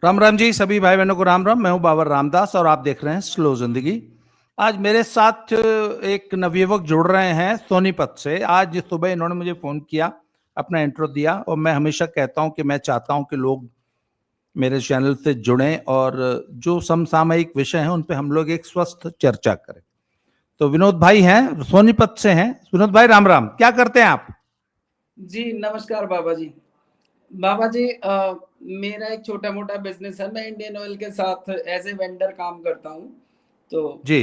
राम राम जी, सभी भाई बहनों को राम राम। मैं हूं बाबर रामदास और आप देख रहे हैं स्लो जिंदगी। आज मेरे साथ एक नवयुवक जुड़ रहे हैं सोनीपत से। आज सुबह इन्होंने मुझे फोन किया, अपना इंट्रो दिया, और मैं हमेशा कहता हूं कि मैं चाहता हूं कि लोग मेरे चैनल से जुड़ें और जो समसामयिक विषय हैं उन पे हम लोग एक स्वस्थ चर्चा करें। तो विनोद भाई हैं, सोनीपत से हैं। विनोद भाई राम राम, क्या करते हैं आप? जी नमस्कार बाबा जी। बाबा जी मेरा एक छोटा मोटा बिजनेस है। मैं इंडियन ऑयल के साथ एज ए वेंडर काम करता हूँ। तो जी।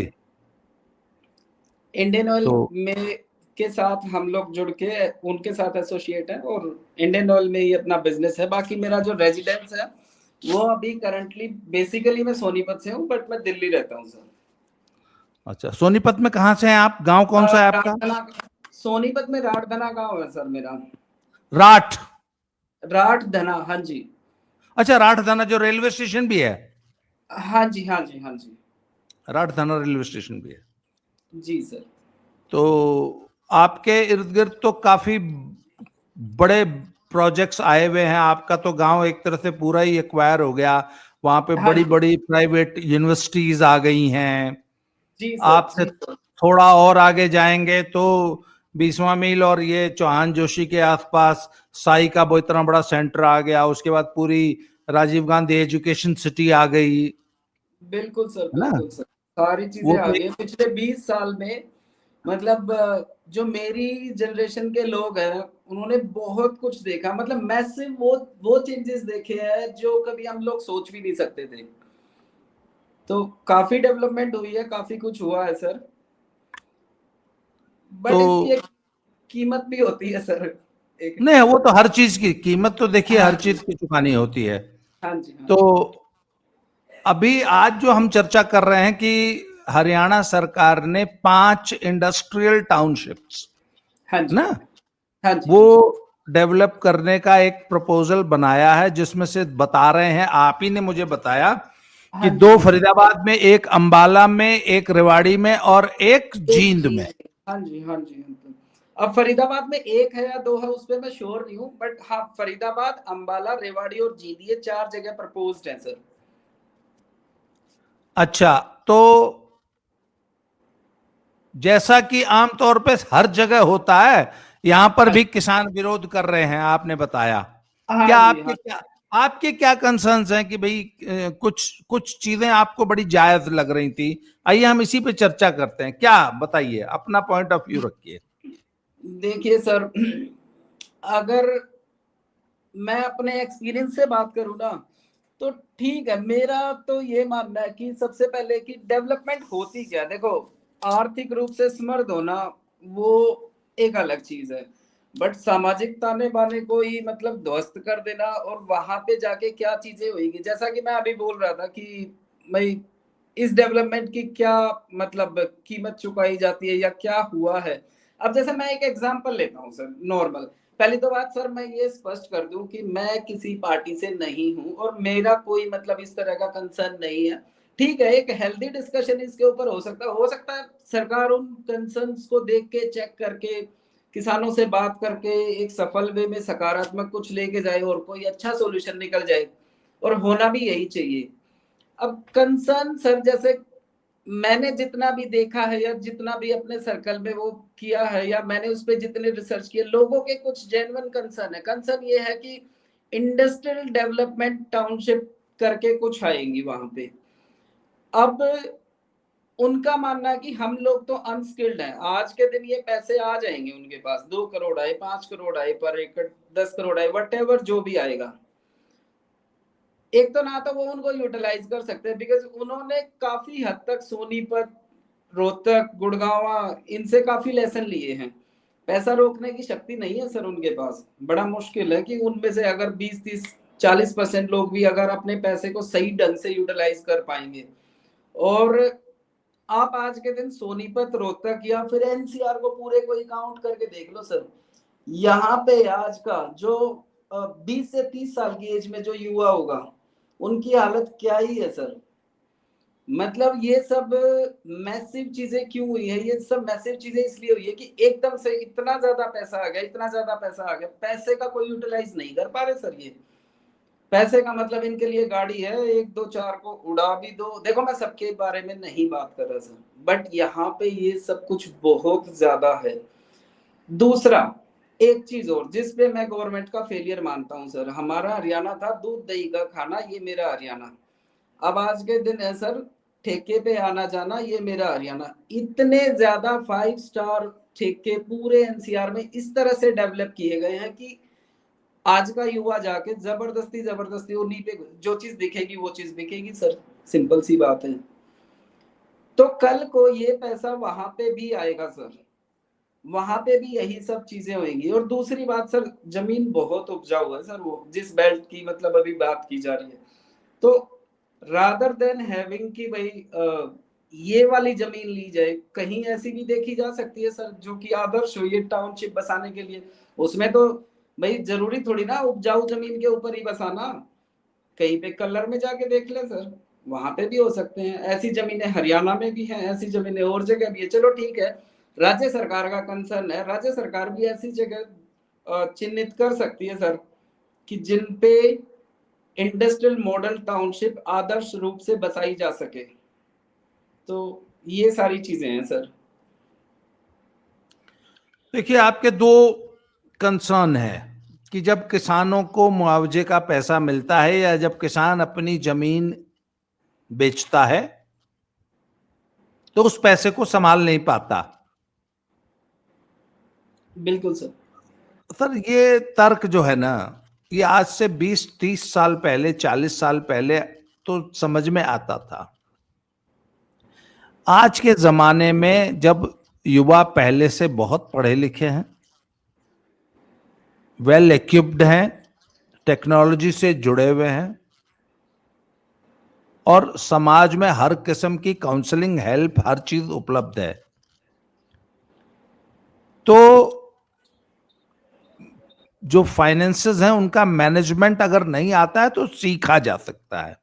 इंडियन ऑयल तो में के साथ हम लोग जुड़ के उनके साथ एसोसिएट हैं और इंडियन ऑयल में ही अपना बिजनेस है। बाकी मेरा जो रेजिडेंस है वो अभी करंटली बेसिकली मैं सोनीपत से हूँ, बट मैं दिल्ली रहता हूँ सर। अच्छा, सोनीपत में कहाँ से हैं आप? गांव कौन सा है आपका? राठधना, सोनीपत में राठधना गांव है सर मेरा। राठ? राठधना, हाँ जी। अच्छा, राठधाना जो रेलवे स्टेशन भी है। हाँ जी, हाँ जी, हाँ जी। राठधाना रेलवे स्टेशन भी है। जी सर। तो आपके इर्द गिर्द तो काफी बड़े प्रोजेक्ट्स आए हुए हैं। आपका तो गांव एक तरह से पूरा ही एक्वायर हो गया। वहां पे हाँ बड़ी जी। बड़ी प्राइवेट यूनिवर्सिटीज आ गई हैं। जी सर, आपसे जी सर। थोड़ा और आगे जाएंगे तो 20वां मील और ये चौहान जोशी के आसपास साई का वो इतना बड़ा सेंटर आ गया। उसके बाद पूरी राजीव गांधी एजुकेशन सिटी आ गई, है बिल्कुल सर, ना? बिल्कुल सर। सारी वो चीजें आ तो गई पिछले 20 साल में। मतलब जो मेरी जनरेशन के लोग हैं उन्होंने बहुत कुछ देखा। मतलब मैसिव वो चेंजेस देखे हैं जो कभी हम लोग सोच भी नहीं सकते थे। तो काफी डेवलपमेंट हुई है, काफी कुछ हुआ है सर। तो बट इसकी एक कीमत भी होती है सर। एक। नहीं, वो तो हर चीज की कीमत तो देखिए हाँ हर जी, चीज की चुकानी होती है। हाँ जी, हाँ तो जी। अभी आज जो हम चर्चा कर रहे हैं कि हरियाणा सरकार ने 5 इंडस्ट्रियल टाउनशिप्स, हाँ जी, ना, हाँ जी, वो हाँ जी। डेवलप करने का एक प्रपोजल बनाया है, जिसमें से बता रहे हैं, आप ही ने मुझे बताया कि हाँ जी, 2 हाँ जी। फरीदाबाद में, एक अंबाला में, एक रेवाड़ी में और एक एक जींद में। चीज। हाँ जी, हाँ जी, हाँ जी। अब फरीदाबाद में एक है या दो है उस पे मैं श्योर नहीं हूँ, बट हाँ फरीदाबाद, अंबाला, रेवाड़ी और जींद, ये 4 जगह प्रपोज्ड है सर। अच्छा, तो जैसा कि आमतौर पे हर जगह होता है, यहां पर हाँ भी किसान विरोध कर रहे हैं, आपने बताया। हाँ क्या जी, हाँ। आपके क्या कंसर्न्स हैं कि भाई कुछ कुछ चीजें आपको बड़ी जायज लग रही थी? आइए हम इसी पे चर्चा करते हैं। क्या बताइए, अपना पॉइंट ऑफ व्यू रखिए। देखिए सर, अगर मैं अपने एक्सपीरियंस से बात करूँ ना, तो ठीक है। मेरा तो ये मानना है कि सबसे पहले कि डेवलपमेंट होती क्या है। देखो, आर्थिक रूप से समृद्ध होना वो एक अलग चीज है, बट सामाजिक ताने बाने को ही मतलब ध्वस्त कर देना और वहां पे जाके क्या चीजें होगी, जैसा कि मैं अभी बोल रहा था कि भाई इस डेवलपमेंट की क्या मतलब कीमत चुकाई जाती है या क्या हुआ है। अब जैसे मैं एक एग्जांपल लेता हूँ सर, नॉर्मल। पहली तो बात सर, मैं ये स्पष्ट कर दूं कि मैं किसी पार्टी से नहीं हूं और मेरा कोई मतलब इस तरह का कंसर्न नहीं है। ठीक है, एक हेल्दी डिस्कशन इसके ऊपर हो सकता है सरकार उन कंसर्न्स को देख के, चेक करके, किसानों से बात करके एक सफल वे में सकारात्मक कुछ लेके जाए और कोई अच्छा सॉल्यूशन निकल जाए, और होना भी यही चाहिए। अब कंसर्न सर, जैसे मैंने जितना भी देखा है या जितना भी अपने सर्कल में वो किया है या मैंने उस पर जितने रिसर्च किए, लोगों के कुछ जेन्युइन कंसर्न है। कंसर्न ये है कि इंडस्ट्रियल डेवलपमेंट टाउनशिप करके कुछ आएंगी वहां पे। अब उनका मानना है कि हम लोग तो अनस्किल्ड हैं। आज के दिन ये पैसे आ जाएंगे उनके पास, 2 करोड़ आए, 5 करोड़ आए पर एकड़, 10 करोड़ आए, वट जो भी आएगा, एक तो ना तो वो उनको यूटिलाइज कर सकते हैं, बिकॉज उन्होंने काफी हद तक सोनीपत, रोहतक, गुड़गांवा, इनसे काफी लेसन लिए हैं। पैसा रोकने की शक्ति नहीं है सर उनके पास। बड़ा मुश्किल है कि उनमें से अगर 20, 30, 40% लोग भी अगर अपने पैसे को सही ढंग से यूटिलाइज कर पाएंगे। और आप आज के दिन सोनीपत, रोहतक या फिर एनसीआर को पूरे को काउंट करके देख लो सर। यहाँ पे आज का जो 20 से 30 साल की एज में जो युवा होगा, उनकी हालत क्या ही है सर। मतलब ये सब मैसिव चीजें क्यों हुई है, ये सब मैसिव चीजें इसलिए हुई है कि एकदम से इतना ज्यादा पैसा आ गया, इतना ज्यादा पैसा आ गया, पैसे का कोई यूटिलाइज नहीं कर पा रहे सर ये। पैसे का मतलब इनके लिए गाड़ी है, 1 2 4 को उड़ा भी दो। देखो मैं सबके बारे में नहीं बात कर रहा सर, बट यहाँ पे ये सब कुछ बहुत ज्यादा है। दूसरा एक चीज और जिस पे मैं गवर्नमेंट का फेलियर मानता हूँ सर, हमारा हरियाणा था दूध दही का खाना, ये मेरा हरियाणा। अब आज के दिन है सर ठेके पे आना जाना, ये मेरा हरियाणा। इतने ज्यादा 5 स्टार ठेके पूरे एनसीआर में इस तरह से डेवलप किए गए हैं कि आज का युवा जाके जबरदस्ती जबरदस्ती उन्हीं पे जो चीज दिखेगी वो चीज बिकेगी सर, सिंपल सी बात है। तो कल को ये पैसा वहां पे भी आएगा सर, वहां पे भी यही सब चीजें होंगी। और दूसरी बात सर, जमीन बहुत उपजाऊ है सर, वो जिस बेल्ट की मतलब अभी बात की जा रही है, तो रादर देन हैविंग कि भाई ये वाली जमीन ली जाए, कहीं ऐसी भी देखी जा सकती है सर जो कि आदर्श हो ये टाउनशिप बसाने के लिए। उसमें तो भाई जरूरी थोड़ी ना उपजाऊ जमीन के ऊपर ही बसाना, कहीं पे कलर में जाके देख ले सर, वहां पे भी हो सकते हैं। ऐसी जमीनें हरियाणा में भी हैं, ऐसी जमीनें और जगह भी है। चलो ठीक है, राज्य सरकार का कंसर्न है, राज्य सरकार भी ऐसी जगह चिन्हित कर सकती है सर कि जिन पे इंडस्ट्रियल मॉडल टाउनशिप आदर्श रूप से बसाई जा सके। तो ये सारी चीजें हैं सर। देखिए, आपके दो कंसर्न है कि जब किसानों को मुआवजे का पैसा मिलता है या जब किसान अपनी जमीन बेचता है तो उस पैसे को संभाल नहीं पाता। बिल्कुल सर। सर, ये तर्क जो है ना, ये आज से 20-30 साल पहले, 40 साल पहले तो समझ में आता था। आज के जमाने में जब युवा पहले से बहुत पढ़े लिखे हैं, वेल इक्विप्ड हैं, टेक्नोलॉजी से जुड़े हुए हैं और समाज में हर किस्म की काउंसलिंग, हेल्प, हर चीज उपलब्ध है, तो जो फाइनेंसेस हैं उनका मैनेजमेंट अगर नहीं आता है तो सीखा जा सकता है।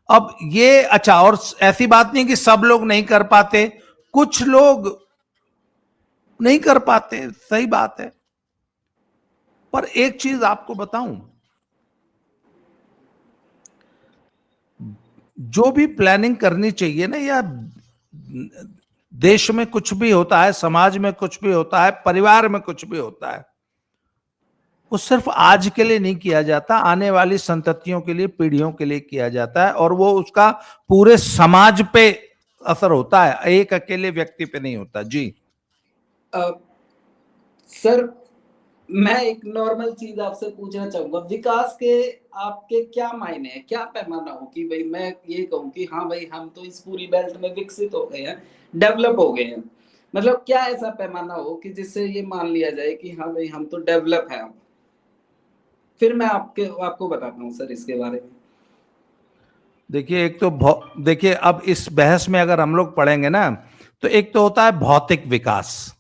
अब ये अच्छा, और ऐसी बात नहीं कि सब लोग नहीं कर पाते, कुछ लोग नहीं कर पाते, सही बात है। पर एक चीज आपको बताऊं, जो भी प्लानिंग करनी चाहिए ना, या देश में कुछ भी होता है, समाज में कुछ भी होता है, परिवार में कुछ भी होता है, वो सिर्फ आज के लिए नहीं किया जाता, आने वाली संततियों के लिए, पीढ़ियों के लिए किया जाता है, और वो उसका पूरे समाज पे असर होता है, एक अकेले व्यक्ति पे नहीं होता। जी सर मैं एक नॉर्मल चीज आपसे पूछना चाहूंगा, विकास के आपके क्या मायने हैं, क्या पैमाना हो कि भाई मैं ये कहूँ कि हाँ भाई हम तो इस पूरी बेल्ट में विकसित हो गए हैं, डेवलप हो गए हैं। मतलब क्या ऐसा पैमाना हो कि जिससे ये मान लिया जाए कि हाँ भाई हम तो डेवलप हैं अब। फिर मैं आपको बताता हूँ सर इसके बारे में। देखिए, एक तो देखिए, अब इस बहस में अगर हम लोग पढ़ेंगे ना, तो एक तो होता है भौतिक विकास,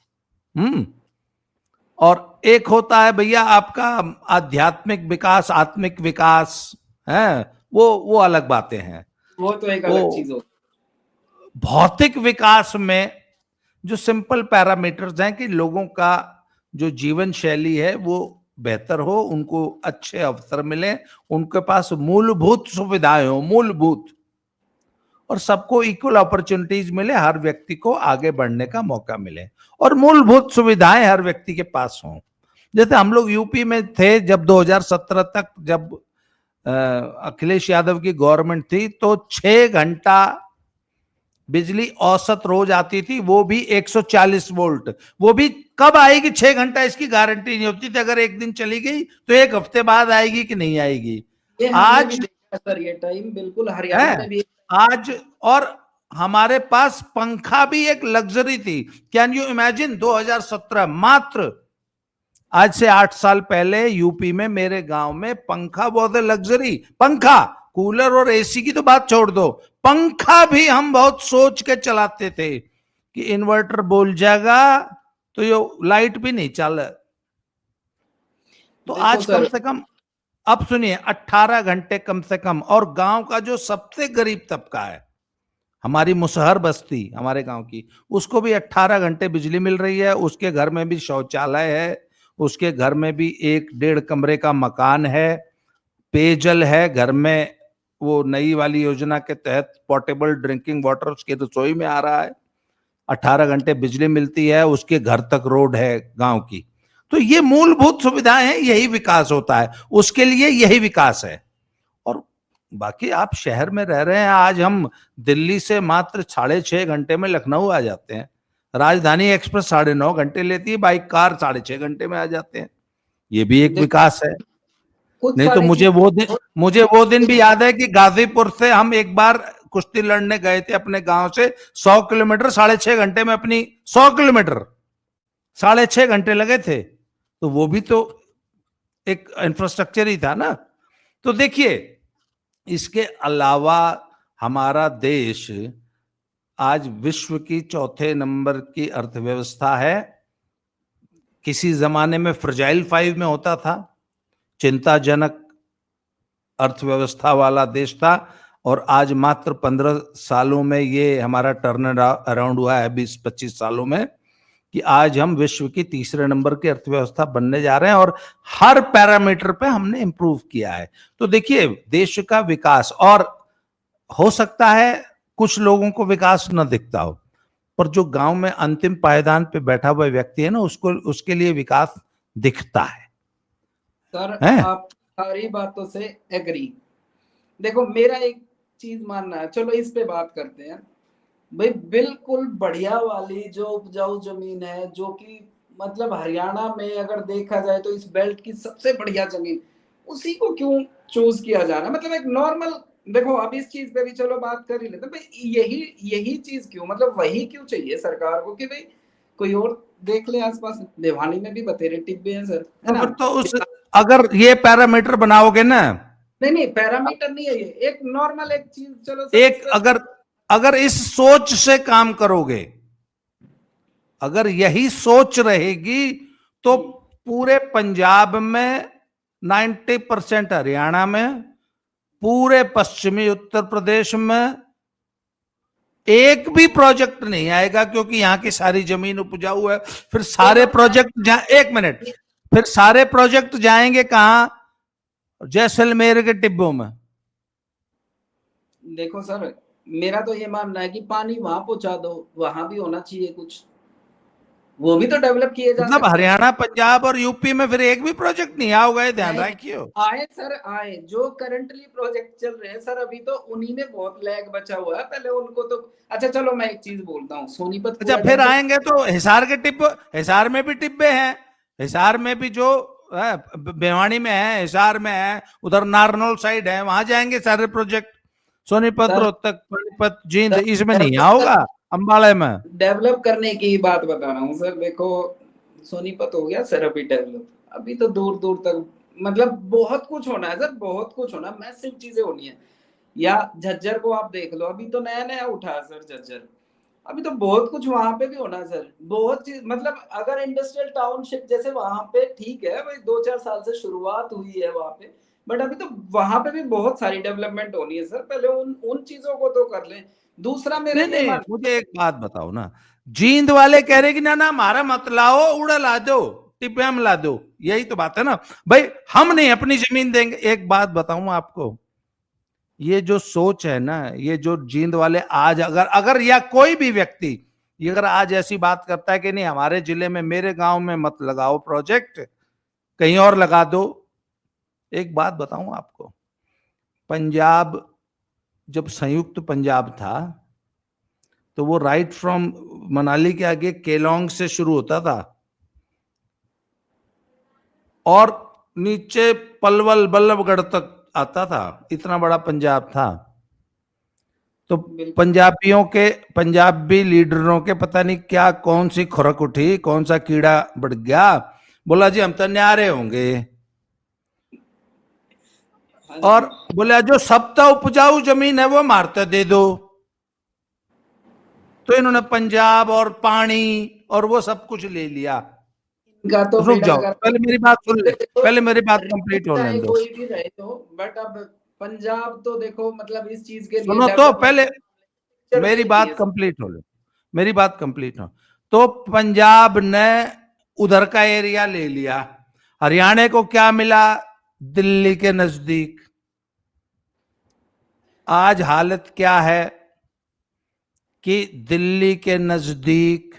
और एक होता है भैया आपका आध्यात्मिक विकास, आत्मिक विकास है, वो अलग बातें हैं। वो तो एक वो अलग चीज हो। भौतिक विकास में जो सिंपल पैरामीटर्स हैं कि लोगों का जो जीवन शैली है वो बेहतर हो, उनको अच्छे अवसर मिले, उनके पास मूलभूत सुविधाएं हो, मूलभूत, और सबको इक्वल अपॉर्चुनिटीज मिले, हर व्यक्ति को आगे बढ़ने का मौका मिले और मूलभूत सुविधाएं हर व्यक्ति के पास हों। जैसे हम लोग यूपी में थे जब 2017 तक, जब अखिलेश यादव की गवर्नमेंट थी, तो 6 घंटा बिजली औसत रोज आती थी, वो भी 140 वोल्ट। वो भी कब आएगी 6 घंटा, इसकी गारंटी नहीं होती थी। अगर एक दिन चली गई तो एक हफ्ते बाद आएगी कि नहीं आएगी। ये हमने भी आज देखा सर, ये टाइम बिल्कुल हरियाणा है, में भी। आज, और हमारे पास पंखा भी एक लग्जरी थी। कैन यू इमेजिन, 2017, मात्र आज से 8 साल पहले यूपी में मेरे गांव में पंखा बहुत लग्जरी, पंखा, कूलर और एसी की तो बात छोड़ दो, पंखा भी हम बहुत सोच के चलाते थे कि इन्वर्टर बोल जाएगा तो ये लाइट भी नहीं चल। तो देखो आज कम सर, से कम, अब सुनिए, 18 घंटे कम से कम। और गांव का जो सबसे गरीब तबका है, हमारी मुसहर बस्ती हमारे गांव की, उसको भी 18 घंटे बिजली मिल रही है, उसके घर में भी शौचालय है, उसके घर में भी 1-1.5 कमरे का मकान है, पेयजल है घर में, वो नई वाली योजना के तहत पोर्टेबल ड्रिंकिंग वाटर उसकी रसोई में आ रहा है, 18 घंटे बिजली मिलती है, उसके घर तक रोड है गांव की। तो ये मूलभूत सुविधाएं हैं, यही विकास होता है, उसके लिए यही विकास है। और बाकी आप शहर में रह रहे हैं, आज हम दिल्ली से मात्र 6.5 घंटे में लखनऊ आ जाते हैं, राजधानी एक्सप्रेस 9.5 घंटे लेती है, बाइक कार 6.5 घंटे में आ जाते हैं। ये भी एक विकास है। कुछ नहीं तो सारी मुझे वो दिन भी याद है कि गाजीपुर से हम एक बार कुश्ती लड़ने गए थे अपने गांव से, 100 किलोमीटर 6.5 घंटे में, अपनी 100 किलोमीटर 6.5 घंटे लगे थे। तो वो भी तो एक इंफ्रास्ट्रक्चर ही था ना। तो देखिए, इसके अलावा हमारा देश आज विश्व की 4थे नंबर की अर्थव्यवस्था है। किसी जमाने में फ्रजाइल 5 में होता था, चिंताजनक अर्थव्यवस्था वाला देश था, और आज मात्र 15 सालों में ये हमारा टर्न अराउंड हुआ है, 20-25 सालों में, कि आज हम विश्व की 3रे नंबर की अर्थव्यवस्था बनने जा रहे हैं, और हर पैरामीटर पे हमने इंप्रूव किया है। तो देखिए, देश का विकास, और हो सकता है कुछ लोगों को विकास न दिखता हो, पर जो गांव में अंतिम पायदान पे बैठा हुआ व्यक्ति है ना, उसको, उसके लिए विकास दिखता है। सर है? आप सारी बातों से एग्री। देखो मेरा एक चीज मानना है, चलो इस पे बात करते हैं भाई। बिल्कुल बढ़िया वाली जो उपजाऊ जमीन है, जो कि मतलब हरियाणा में अगर देखा जाए तो इस बेल्ट की सबसे बढ़िया जमीन, उसी को क्यों चूज किया जा रहा है? मतलब एक नॉर्मल, देखो अब इस चीज पे भी चलो बात कर ही लेते हैं भाई, यही चीज क्यों, मतलब वही क्यों चाहिए सरकार को कि भाई कोई और देख ले आसपास। भिवानी में भी बतेरे टिब्बे हैं सर, है ना। तो उस, अगर ये पैरामीटर बनाओगे ना, नहीं पैरामीटर नहीं है ये, एक नॉर्मल एक चीज, चलो एक अगर इस सोच से काम करोगे, अगर यही सोच रहेगी, तो पूरे पंजाब में 90%, हरियाणा में, पूरे पश्चिमी उत्तर प्रदेश में एक भी प्रोजेक्ट नहीं आएगा, क्योंकि यहां की सारी जमीन उपजाऊ है। फिर सारे प्रोजेक्ट एक मिनट, फिर सारे प्रोजेक्ट जाएंगे कहां? जैसलमेर के टिब्बों में। देखो सर, मेरा तो ये मानना है कि पानी वहां पहुंचा दो, वहां भी होना चाहिए कुछ, वो भी तो डेवलप किए जा मतलब सकते हरियाणा, पंजाब और यूपी में फिर एक भी प्रोजेक्ट नहीं आओगे, ध्यान रखियो। आए सर, आए जो करंटली प्रोजेक्ट चल रहे हैं सर, अभी तो उन्हीं में बहुत लैग बचा हुआ है, पहले उनको तो। अच्छा चलो मैं एक चीज बोलता हूँ, सोनीपत अच्छा, फिर आएंगे तो हिसार के टिब्बे, हिसार में भी टिब्बे हैं, हिसार में भी जो भिवानी में है, हिसार में है, उधर नारनौल साइड है, वहां जाएंगे सारे प्रोजेक्ट। सोनीपत, रोहतक, पानीपत, जींद, इसमें नहीं आओगा, अंबाला में। डेवलप करने की बात बता रहा हूँ सर। देखो सोनीपत हो गया सर अभी डेवलप, अभी तो दूर दूर तक मतलब बहुत कुछ होना है सर, बहुत कुछ होना, मैसिव चीजें होनी है। या झज्जर को आप देख लो, अभी तो नया नया उठा है सर झज्जर, अभी तो बहुत कुछ वहां पे भी होना है सर, बहुत चीज। मतलब अगर इंडस्ट्रियल टाउनशिप जैसे वहां पे ठीक है भाई, 2-4 साल से शुरुआत हुई है वहां पे, बट अभी तो वहां पे भी बहुत सारी डेवलपमेंट होनी है सर, पहले उन उन चीजों को तो कर लें। दूसरा मेरा नहीं ये नहीं, मान, मुझे एक बात बताओ ना, जींद वाले कह रहे कि ना ना हमारा मत लाओ, उड़ा ला दो, टिब्बे में ला दो, यही तो बात है ना भाई, हम नहीं अपनी जमीन देंगे। एक बात बताऊं आपको, ये जो सोच है ना, ये जो जींद वाले आज अगर अगर या कोई भी व्यक्ति ये अगर आज ऐसी बात करता है कि नहीं हमारे जिले में, मेरे गांव में मत लगाओ प्रोजेक्ट, कहीं और लगा दो। एक बात बताऊं आपको, पंजाब जब संयुक्त पंजाब था, तो वो राइट फ्रॉम मनाली के आगे केलोंग से शुरू होता था, और नीचे पलवल बल्लभगढ़ तक आता था, इतना बड़ा पंजाब था। तो पंजाबियों के, पंजाबी लीडरों के पता नहीं क्या, कौन सी खुरक उठी, कौन सा कीड़ा बढ़ गया, बोला जी हम तो न्यारे होंगे, और बोला जो सबता उपजाऊ जमीन है वो मारते दे दो। तो इन्होंने पंजाब और पानी और वो सब कुछ ले लिया। इनका तो रुक जाओ, पहले मेरी बात सुन ले, पहले मेरी बात कंप्लीट होने दो। कोई भी रहे तो, बट अब पंजाब तो देखो मतलब इस चीज के लिए सुनो तो, पहले मेरी बात कंप्लीट हो ले, मेरी बात कंप्लीट हो। तो पंजाब ने उधर का एरिया ले लिया, हरियाणा को क्या मिला? दिल्ली के नजदीक। आज हालत क्या है कि दिल्ली के नजदीक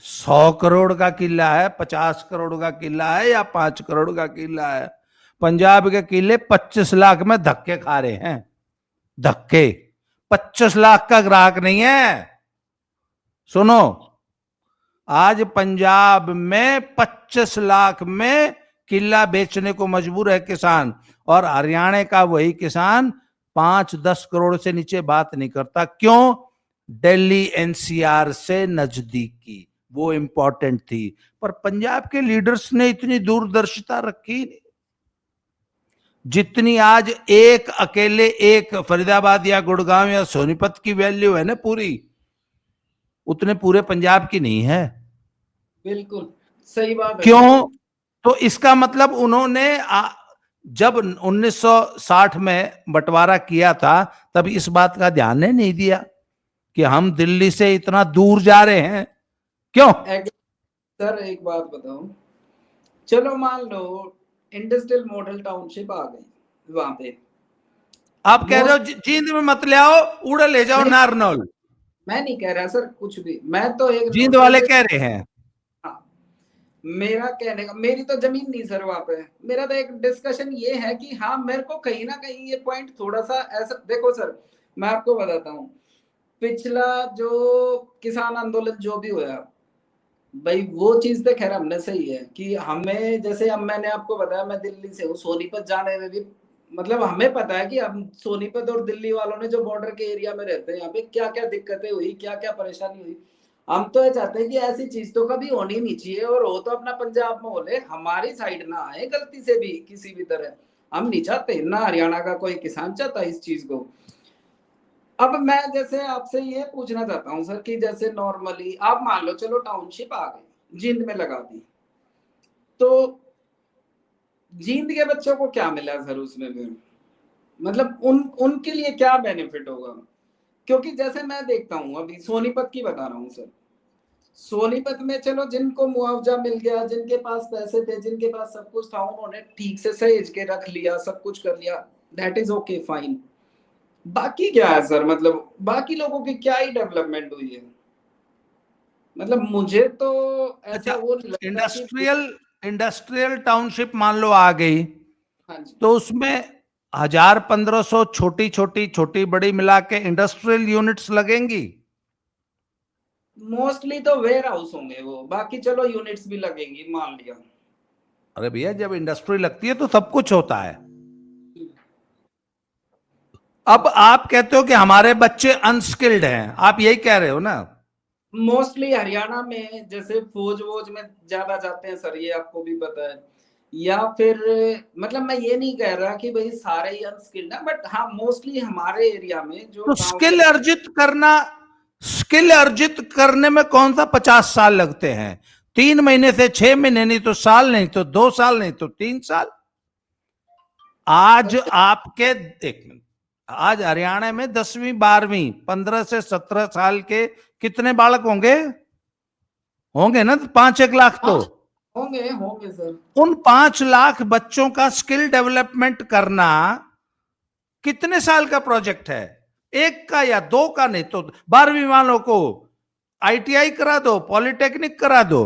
100 करोड़ का किला है, 50 करोड़ का किला है या 5 करोड़ का किला है। पंजाब के किले 25 लाख में धक्के खा रहे हैं, धक्के। 25 लाख का ग्राहक नहीं है। सुनो, आज पंजाब में 25 लाख में किला बेचने को मजबूर है किसान, और हरियाणा का वही किसान 5-10 करोड़ से नीचे बात नहीं करता। क्यों? दिल्ली एनसीआर से नजदीकी, वो इंपॉर्टेंट थी। पर पंजाब के लीडर्स ने इतनी दूरदर्शिता रखी नहीं, जितनी आज एक अकेले एक फरीदाबाद या गुड़गांव या सोनीपत की वैल्यू है ना पूरी, उतने पूरे पंजाब की नहीं है। बिल्कुल सही बात है। क्यों? तो इसका मतलब उन्होंने जब 1960 में बंटवारा किया था तब इस बात का ध्यान नहीं दिया कि हम दिल्ली से इतना दूर जा रहे हैं। क्यों? सर एक बात बताओ, चलो मान लो इंडस्ट्रियल मॉडल टाउनशिप आ गई वहां पे, आप कह रहे हो जींद में मत ले आओ, उड़ा ले जाओ नारनौल। मैं नहीं कह रहा सर कुछ भी, मैं तो एक जींद वाले कह रहे हैं। हाँ, मेरा कहने का, मेरी तो जमीन नहीं सर वहां पे। मेरा तो एक डिस्कशन ये है कि हाँ मेरे को कहीं ना कहीं ये पॉइंट थोड़ा सा ऐसा, देखो सर मैं आपको बताता हूँ, पिछला जो किसान आंदोलन जो भी हुआ भाई, वो चीज तो खैर हमने सही है कि हमें, जैसे अब मैंने आपको बताया मैं दिल्ली से हूँ, सोनीपत जाने में भी मतलब हमें पता है कि हम सोनीपत और दिल्ली वालों ने जो बॉर्डर के एरिया में रहते हैं यहाँ पे क्या क्या दिक्कतें हुई, क्या क्या परेशानी हुई। हम तो ये चाहते हैं कि ऐसी चीज तो कभी होनी नहीं चाहिए, और हो तो अपना पंजाब में हो ले, हमारी साइड ना आए गलती से भी किसी भी तरह। हम नहीं चाहते ना, हरियाणा का कोई किसान चाहता इस चीज को। अब मैं जैसे आपसे ये पूछना चाहता हूँ सर कि जैसे नॉर्मली आप मान लो चलो टाउनशिप आ गई, जींद में लगा दी, तो जींद के बच्चों को क्या मिला सर उसमें फिर? मतलब उनके लिए क्या बेनिफिट होगा? क्योंकि जैसे मैं देखता हूँ, अभी सोनीपत की बता रहा हूँ सर, सोनीपत में चलो जिनको मुआवजा मिल गया, जिनके पास पैसे थे, जिनके पास सब कुछ था, उन्होंने ठीक से सहेज के रख लिया, सब कुछ कर लिया, दैट इज ओके फाइन। बाकी क्या है सर, मतलब बाकी लोगों की क्या ही डेवलपमेंट हुई है? मतलब मुझे तो ऐसा अच्छा, वो नहीं लगता कि इंडस्ट्रियल टाउनशिप मान लो आ गई, हाँ जी, तो उसमें 1000-1500 छोटी छोटी छोटी बड़ी मिला के इंडस्ट्रियल यूनिट्स लगेंगी। मोस्टली तो वेयर हाउस होंगे वो, बाकी चलो यूनिट्स भी लगेंगी मान लिया। अरे भैया, जब इंडस्ट्री लगती है तो सब कुछ होता है। अब आप कहते हो कि हमारे बच्चे अनस्किल्ड हैं, आप यही कह रहे हो ना? मोस्टली हरियाणा में जैसे फौज वोज में ज्यादा जाते हैं सर, ये आपको भी पता है। या फिर मतलब मैं ये नहीं कह रहा कि भाई सारे ही अनस्किल्ड हैं, बट हाँ मोस्टली हमारे एरिया में जो तो गांव के, स्किल अर्जित करने में कौन सा 50 साल लगते हैं? 3 महीने से 6 महीने, नहीं तो साल, नहीं तो 2 साल, नहीं तो 3 साल। आज आपके, एक मिनट, आज हरियाणा में 10वीं 12वीं 15 से 17 साल के कितने बालक होंगे? होंगे ना 5-1 लाख तो। होंगे होंगे सर। उन 5 लाख बच्चों का स्किल डेवलपमेंट करना कितने साल का प्रोजेक्ट है? एक का या दो का, नहीं तो 12वीं वालों को आईटीआई करा दो, पॉलिटेक्निक करा दो।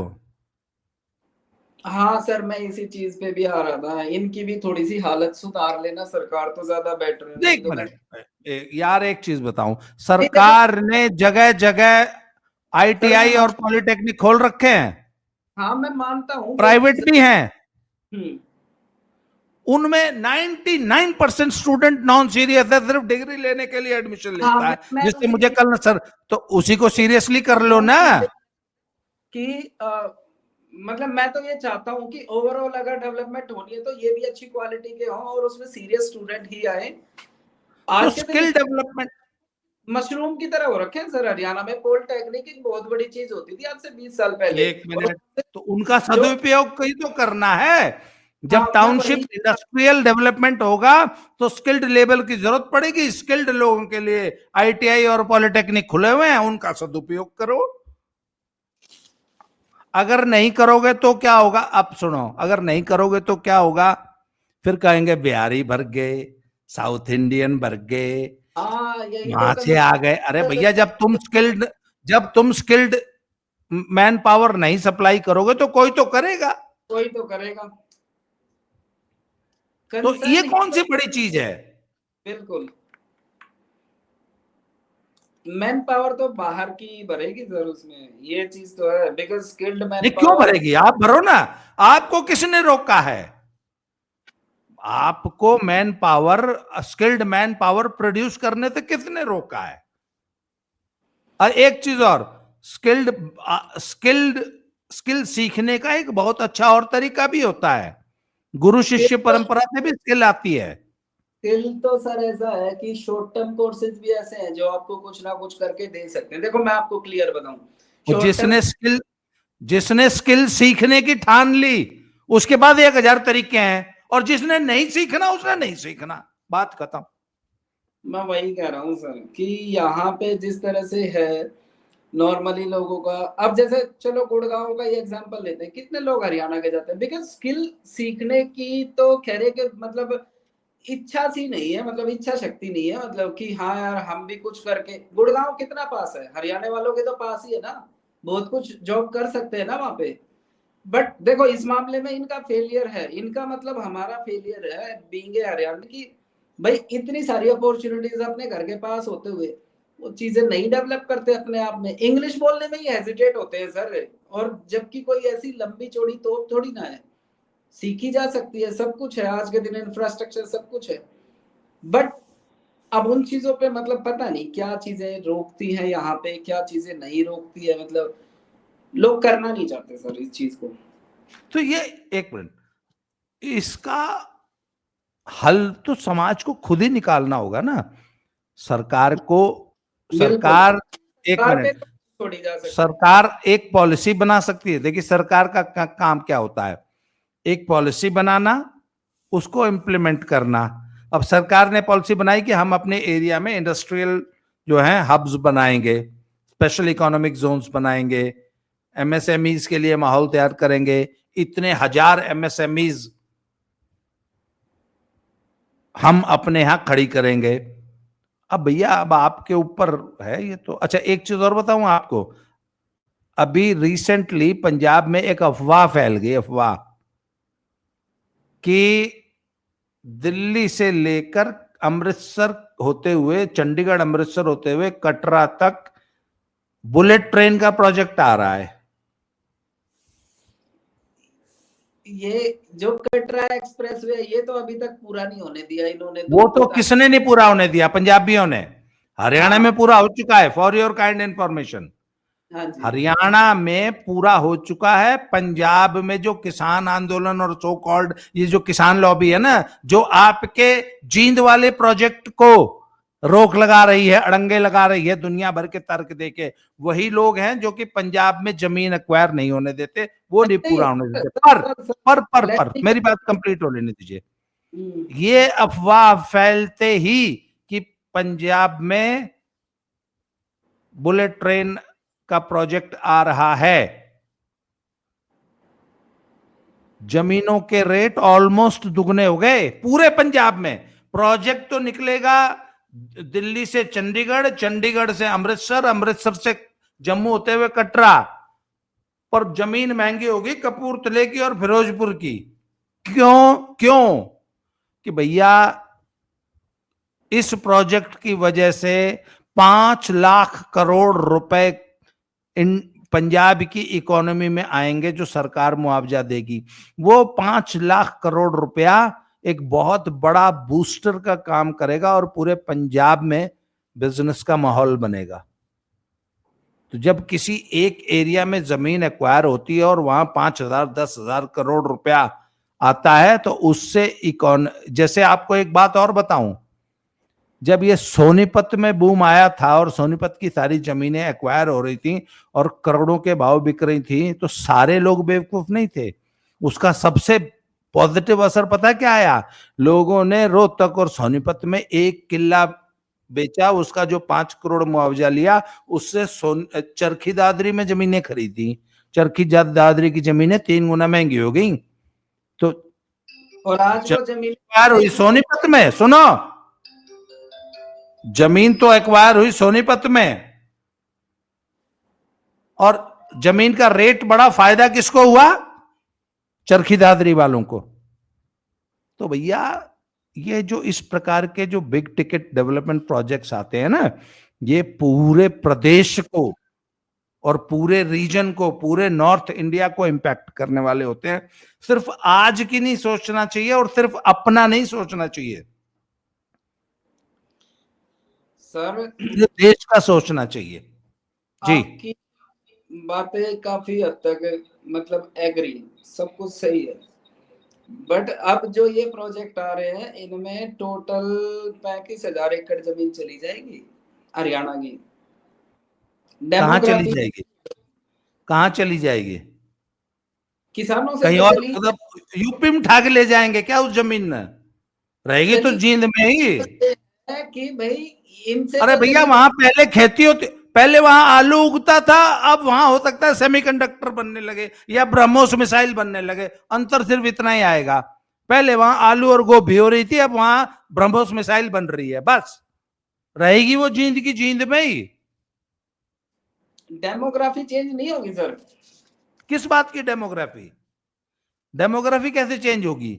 हाँ सर, मैं इसी चीज पे भी आ रहा था, इनकी भी थोड़ी सी हालत सुधार लेना सरकार तो ज्यादा बेटर है, नहीं एक तो मिनट यार, एक चीज बताऊं, देखो, सरकार ने जगह जगह सर मैं आईटीआई और पॉलिटेक्निक खोल रखे हैं, हाँ मैं मानता हूँ वो प्राइवेट चीज। भी हैं। हम्म, उनमें 99% स्टूडेंट नॉन सीरियस है, सिर्फ डिग्री लेने के लिए एडमिशन हाँ लेता है। मैं जिससे उसी मुझे चीज कल सर, तो उसी को सीरियसली कर लो ना। कि मतलब मैं तो ये चाहता हूँ कि ओवरऑल अगर डेवलपमेंट होनी है तो ये भी अच्छी क्वालिटी के हों और उसमें सीरियस स्टूडेंट ही आए। तो आज के दिन स्किल डेवलपमेंट, मशरूम की तरह हो रखे हैं सर हरियाणा में। पॉलिटेक्निक एक बहुत बड़ी चीज होती थी आज से 20 साल पहले। एक मिनट, तो उनका जो सदुपयोग ही तो करना है। हाँ जब मैं टाउनशिप वही, इंडस्ट्रियल डेवलपमेंट होगा तो स्किल्ड लेबर की जरूरत पड़ेगी। स्किल्ड लोगों के लिए आईटीआई और पॉलिटेक्निक खुले हुए हैं, उनका सदुपयोग करो। अगर नहीं करोगे तो क्या होगा? अब सुनो, अगर नहीं करोगे तो क्या होगा? फिर कहेंगे बिहारी भर गए, साउथ इंडियन भर गए, हाँ यही तो वहां से आ गए। अरे भैया, जब तुम स्किल्ड मैन पावर नहीं सप्लाई करोगे तो कोई तो करेगा। कोई तो करेगा। तो ये कंसर्न कौन सी बड़ी चीज है? बिल्कुल, मैन पावर तो बाहर की भरेगी सर, उसमें ये चीज तो है, बिकॉज स्किल्ड मैन नहीं, क्यों पावर। भरेगी? आप भरो ना। आपको किसने रोका है? आपको man power, skilled man power produce करने से किसने रोका है? और एक चीज और, स्किल्ड स्किल्ड स्किल सीखने का एक बहुत अच्छा और तरीका भी होता है। गुरु शिष्य परंपरा से भी स्किल आती है। स्किल तो सर ऐसा है कि शॉर्ट टर्म कोर्सेज भी ऐसे हैं जो आपको कुछ ना कुछ करके दे सकते हैं। देखो मैं आपको क्लियर बताऊं, और शॉर्ट टर्म जिसने स्किल सीखने की ठान ली, उसके बाद 1000 तरीके हैं, और जिसने नहीं सीखना उसने नहीं सीखना, बात खत्म। मैं वही कह रहा हूँ सर कि यहाँ पे जिस तरह से है नॉर्मली लोगों का, अब जैसे चलो गुड़गांव का ही एग्जांपल लेते हैं, कितने लोग हरियाणा के जाते हैं बिकॉज स्किल सीखने की तो खैर के मतलब इच्छा सी नहीं है, मतलब इच्छा शक्ति नहीं है, मतलब कि हाँ यार हम भी कुछ करके। गुड़गांव कितना पास है, हरियाणा वालों के तो पास ही है ना, बहुत कुछ जॉब कर सकते हैं ना वहां पे। बट देखो इस मामले में इनका फेलियर है, इनका मतलब हमारा फेलियर है बीइंग ए हरियाणा की। भाई इतनी सारी अपॉर्चुनिटीज अपने घर के पास होते हुए वो चीजें नहीं डेवलप करते अपने आप में, इंग्लिश बोलने में ही हेजिटेट होते हैं सर। और जबकि कोई ऐसी लंबी चौड़ी तोप थोड़ी ना है, सीखी जा सकती है, सब कुछ है आज के दिन, इंफ्रास्ट्रक्चर सब कुछ है। बट अब उन चीजों पे मतलब पता नहीं क्या चीजें रोकती हैं यहाँ पे, क्या चीजें नहीं रोकती है, मतलब लोग करना नहीं चाहते सर इस चीज को। तो ये, एक मिनट, इसका हल तो समाज को खुद ही निकालना होगा ना। सरकार को, बिल्कुल, सरकार, एक कार पे मिनट, तो छोड़ी जा सकती है। सरकार एक पॉलिसी बना सकती है। देखिए सरकार का काम क्या होता है? एक पॉलिसी बनाना, उसको इम्प्लीमेंट करना। अब सरकार ने पॉलिसी बनाई कि हम अपने एरिया में इंडस्ट्रियल जो है हब्स बनाएंगे, स्पेशल इकोनॉमिक जोन्स बनाएंगे, एमएसएमईज के लिए माहौल तैयार करेंगे, इतने हजार एमएसएमईज हम अपने यहां खड़ी करेंगे। अब भैया, अब आपके ऊपर है ये तो। अच्छा, एक चीज और बताऊं आपको, अभी रिसेंटली पंजाब में एक अफवाह फैल गई, अफवाह कि दिल्ली से लेकर अमृतसर होते हुए, चंडीगढ़ अमृतसर होते हुए कटरा तक बुलेट ट्रेन का प्रोजेक्ट आ रहा है। ये जो कटरा एक्सप्रेस वे ये तो अभी तक पूरा नहीं होने दिया इन्होंने, वो तो पता किसने नहीं पूरा होने दिया? पंजाबियों ने। हरियाणा हाँ में पूरा हो चुका है, फॉर योर काइंड इंफॉर्मेशन। हाँ जी हरियाणा में पूरा हो चुका है। पंजाब में जो किसान आंदोलन और सो कॉल्ड ये जो किसान लॉबी है ना, जो आपके जींद वाले प्रोजेक्ट को रोक लगा रही है, अड़ंगे लगा रही है दुनिया भर के तर्क देके, वही लोग हैं जो कि पंजाब में जमीन एक्वायर नहीं होने देते, वो नहीं नहीं पूरा होने देते। सर, पर मेरी बात कंप्लीट हो लेने दीजिए। हम्म, ये अफवाह फैलते ही कि पंजाब में बुलेट ट्रेन का प्रोजेक्ट आ रहा है, जमीनों के रेट ऑलमोस्ट दुगने हो गए पूरे पंजाब में। प्रोजेक्ट तो निकलेगा दिल्ली से चंडीगढ़, चंडीगढ़ से अमृतसर, अमृतसर से जम्मू होते हुए कटरा, पर जमीन महंगी होगी कपूरथले की और फिरोजपुर की। क्यों? क्यों? कि भैया इस प्रोजेक्ट की वजह से 5 लाख करोड़ रुपए इन पंजाब की इकोनॉमी में आएंगे, जो सरकार मुआवजा देगी। वो 5 लाख करोड़ रुपया एक बहुत बड़ा बूस्टर का काम करेगा और पूरे पंजाब में बिजनेस का माहौल बनेगा। तो जब किसी एक एरिया में जमीन एक्वायर होती है और वहां 5,000 10,000 करोड़ रुपया आता है, तो उससे जैसे आपको एक बात और बताऊं, जब ये सोनीपत में बूम आया था और सोनीपत की सारी जमीनें एक्वायर हो रही थी और करोड़ों के भाव बिक रही थी, तो सारे लोग बेवकूफ नहीं थे। उसका सबसे पॉजिटिव असर पता क्या आया? लोगों ने रोहतक और सोनीपत में एक किला बेचा, उसका जो 5 करोड़ मुआवजा लिया, उससे चरखी दादरी में जमीनें खरीदी। चरखी दादरी की जमीनें 3 गुना महंगी हो गई। तो और आज वो जमीन एक्वायर हुई सोनीपत में, सुनो, जमीन तो एक्वायर हुई सोनीपत में, और जमीन का रेट बड़ा, फायदा किसको हुआ? चरखी दादरी वालों को। तो भैया ये जो इस प्रकार के जो बिग टिकट डेवलपमेंट प्रोजेक्ट्स आते हैं ना, ये पूरे प्रदेश को और पूरे रीजन को, पूरे नॉर्थ इंडिया को इंपैक्ट करने वाले होते हैं। सिर्फ आज की नहीं सोचना चाहिए और सिर्फ अपना नहीं सोचना चाहिए सर, पूरे देश का सोचना चाहिए। जी, आपकी बातें काफी हद तक मतलब एग्री, सब कुछ सही है, बट अब जो ये प्रोजेक्ट आ रहे हैं इनमें टोटल 35,000 एकड़ जमीन चली जाएगी हरियाणा की। कहां चली डेमोग्राफी जाएगी? कहां चली जाएगी? किसानों से कहीं तो और, चली मतलब यूपी में उठा के ले जाएंगे क्या उस जमीन में? रहेगी तो चली जींद में ही। है कि भाई इनसे अरे तो भैया जमीन। वहां पहले खेती होती, पहले वहां आलू उगता था, अब वहां हो सकता है सेमीकंडक्टर बनने लगे या ब्रह्मोस मिसाइल बनने लगे। अंतर सिर्फ इतना ही आएगा, पहले वहां आलू और गोभी हो रही थी, अब वहां ब्रह्मोस मिसाइल बन रही है, बस। रहेगी वो जींद की जींद में ही। डेमोग्राफी चेंज नहीं होगी सर। किस बात की डेमोग्राफी? डेमोग्राफी कैसे चेंज होगी?